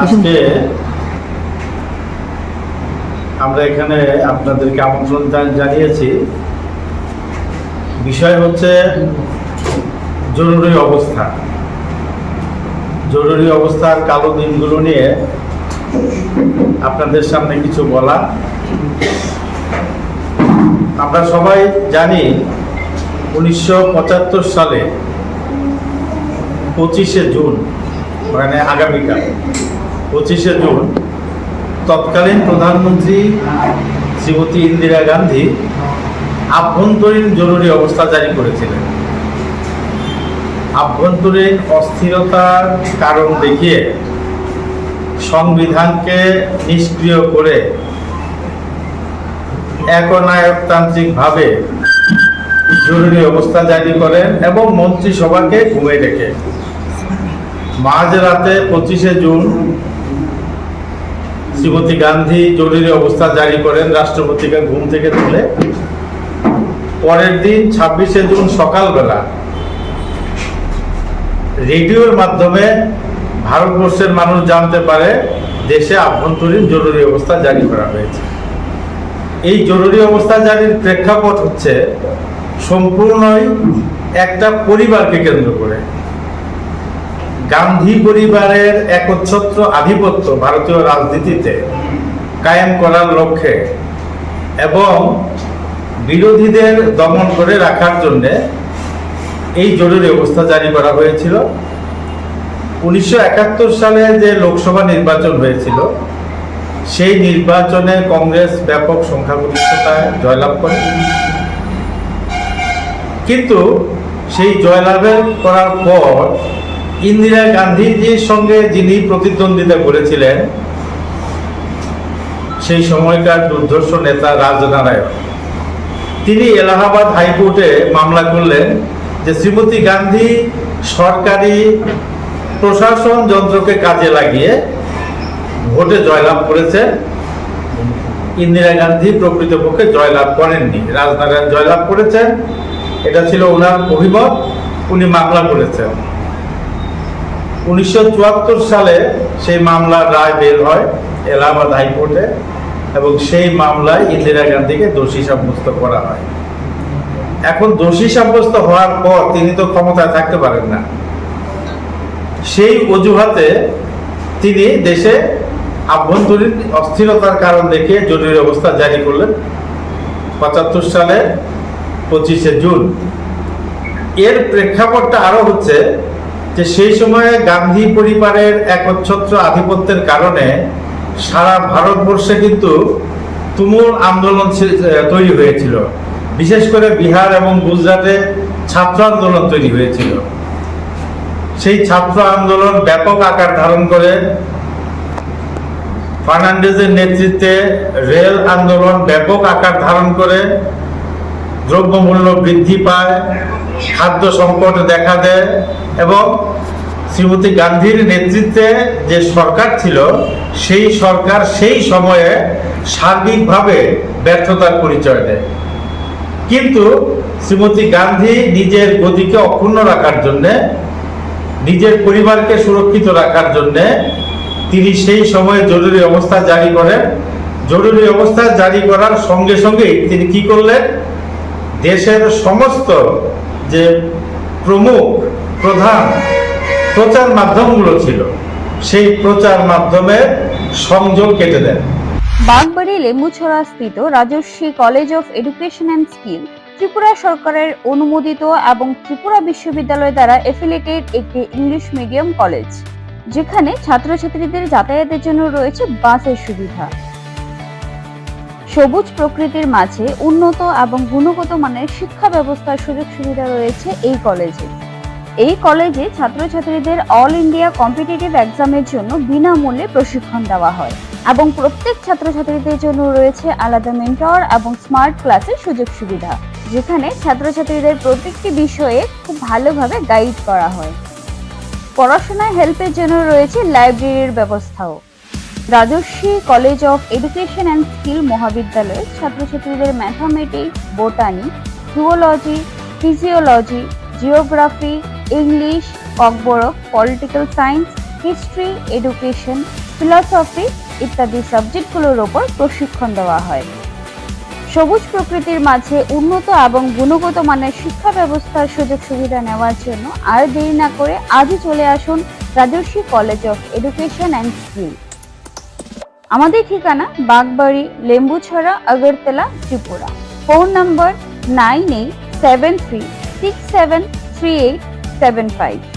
আজকে আমরা এখানে আপনাদেরকে আমন্ত্রণ জানিয়েছি। বিষয় হচ্ছে জরুরি অবস্থা। জরুরি অবস্থার কালো দিনগুলো নিয়ে আপনাদের সামনে কিছু বলা। আমরা সবাই জানি 1975 সালে 25শে জুন, মানে আগামীকাল 25শে জুন তৎকালীন প্রধানমন্ত্রী শ্রীমতী ইন্দিরা গান্ধী আভ্যন্তরীণ জরুরি অবস্থা জারি করেছিলেন। আভ্যন্তরীণ অস্থিরতার কারণ দেখিয়ে সংবিধানকে নিষ্ক্রিয় করে একনায়কতান্ত্রিকভাবে জরুরি অবস্থা জারি করেন এবং মন্ত্রিসভাকে ঘুমিয়ে রেখে মাঝরাতে 25শে জুন শ্রীমতী গান্ধী জরুরি অবস্থা জারি করেন রাষ্ট্রপতিকে ঘুম থেকে তুলে। পরের দিন 26শে জুন সকালবেলা রেডিওর মাধ্যমে ভারতবর্ষের মানুষ জানতে পারে দেশে আভ্যন্তরীণ জরুরি অবস্থা জারি করা হয়েছে। এই জরুরি অবস্থা জারির প্রেক্ষাপট হচ্ছে সম্পূর্ণই একটা পরিবারকে কেন্দ্র করে। গান্ধী পরিবারের একচ্ছত্র আধিপত্য ভারতীয় রাজনীতিতে কায়েম করার লক্ষ্যে এবং বিরোধীদের দমন করে রাখার জন্যে এই জরুরি অবস্থা জারি করা হয়েছিল। 1971 সালে যে লোকসভা নির্বাচন হয়েছিল সেই নির্বাচনে কংগ্রেস ব্যাপক সংখ্যাগরিষ্ঠতায় জয়লাভ করে, কিন্তু সেই জয়লাভের করার পর ইন্দিরা গান্ধীজির সঙ্গে যিনি প্রতিদ্বন্দ্বিতা করেছিলেন সেই সময়কার দুর্ধর্ষ নেতা রাজনারায়ণ, তিনি এলাহাবাদ হাইকোর্টে মামলা করলেন যে শ্রীমতী গান্ধী সরকারি প্রশাসন যন্ত্রকে কাজে লাগিয়ে ভোটে জয়লাভ করেছেন। ইন্দিরা গান্ধী প্রকৃতপক্ষে জয়লাভ করেননি, রাজনারায়ণ জয়লাভ করেছেন। এটা ছিল ওনার অভিমত, উনি মামলা করেছেন। 1974 সালে সেই মামলার রায় বের হয় এলাহাবাদ হাইকোর্টে এবং সেই মামলায় ইন্দিরা গান্ধীকে দোষী সাব্যস্ত করা হয়। এখন দোষী সাব্যস্ত হওয়ার পর তিনি তো ক্ষমতায় থাকতে পারেন না, সেই অজুহাতে তিনি দেশে আভ্যন্তরীণ অস্থিরতার কারণ দেখিয়ে জরুরি অবস্থা জারি করলেন 75 সালে 25শে জুন। এর প্রেক্ষাপটটা আরো হচ্ছে যে সেই সময়ে গান্ধী পরিবারের একচ্ছত্র আধিপত্যের কারণে সারা ভারতবর্ষে কিন্তু তুমুল আন্দোলন তৈরি হয়েছিল। বিশেষ করে বিহার এবং গুজরাটে ছাত্র আন্দোলন তৈরি হয়েছিল। সেই ছাত্র আন্দোলন ব্যাপক আকার ধারণ করে। ফার্নান্ডেজের নেতৃত্বে রেল আন্দোলন ব্যাপক আকার ধারণ করে। দ্রব্যমূল্য বৃদ্ধি পায়, খাদ্য সংকট দেখা দেয় এবং শ্রীমতী গান্ধীর নেতৃত্বে যে সরকার ছিল সেই সরকার সেই সময়ে সার্বিকভাবে ব্যর্থতার পরিচয় দেয়। কিন্তু শ্রীমতী গান্ধী নিজের গতিকে অক্ষুণ্ণ রাখার জন্যে, নিজের পরিবারকে সুরক্ষিত রাখার জন্যে তিনি সেই সময়ে জরুরি অবস্থা জারি করেন। জরুরি অবস্থা জারি করার সঙ্গে সঙ্গেই তিনি কি করলেন, দেশের সমস্ত যে প্রধান প্রচার মাধ্যমগুলো ছিল সেই প্রচার মাধ্যমের সংযোগ কেটে দেন। বাগবাড়ি লেম্বুছড়া স্থিত Rajarshi college of education and skill Tripura সরকারের অনুমোদিত এবং ত্রিপুরা বিশ্ববিদ্যালয় দ্বারা এফিলিয়েটেড একটি ইংলিশ মিডিয়াম কলেজ, যেখানে ছাত্রছাত্রীদের যাতায়াতের জন্য রয়েছে বাসের সুবিধা। সবুজ প্রকৃতির মাঝে উন্নত এবং গুণগত মানের শিক্ষা ব্যবস্থার সুযোগ সুবিধা রয়েছে এই কলেজে। এই কলেজে ছাত্রছাত্রীদের অল ইন্ডিয়া কম্পিটিটিভ এক্সামের জন্য বিনামূল্যে প্রশিক্ষণ দেওয়া হয় এবং প্রত্যেক ছাত্রছাত্রীদের জন্য রয়েছে আলাদা মেন্টর এবং স্মার্ট ক্লাসের সুযোগ সুবিধা, যেখানে ছাত্রছাত্রীদের প্রত্যেকটি বিষয়ে খুব ভালোভাবে গাইড করা হয়। পড়াশোনায় হেল্পের জন্য রয়েছে লাইব্রেরির ব্যবস্থাও। Rajarshi college of education and skill মহাবিদ্যালয়ের ছাত্রছাত্রীদের mathematics, botany, zoology, physiology, geography, English, Kokborok, political science, history, education, philosophy ইত্যাদি সাবজেক্টগুলোর ওপর প্রশিক্ষণ দেওয়া হয়। সবুজ প্রকৃতির মাঝে উন্নত এবং গুণগত মানের শিক্ষা ব্যবস্থার সুযোগ সুবিধা নেওয়ার জন্য আর দেরি না করে আজই চলে আসুন Rajarshi college of education and skill. আমাদের ঠিকানা বাগবাড়ি, লেম্বুছড়া, আগরতলা, ত্রিপুরা। Phone number 9873673875।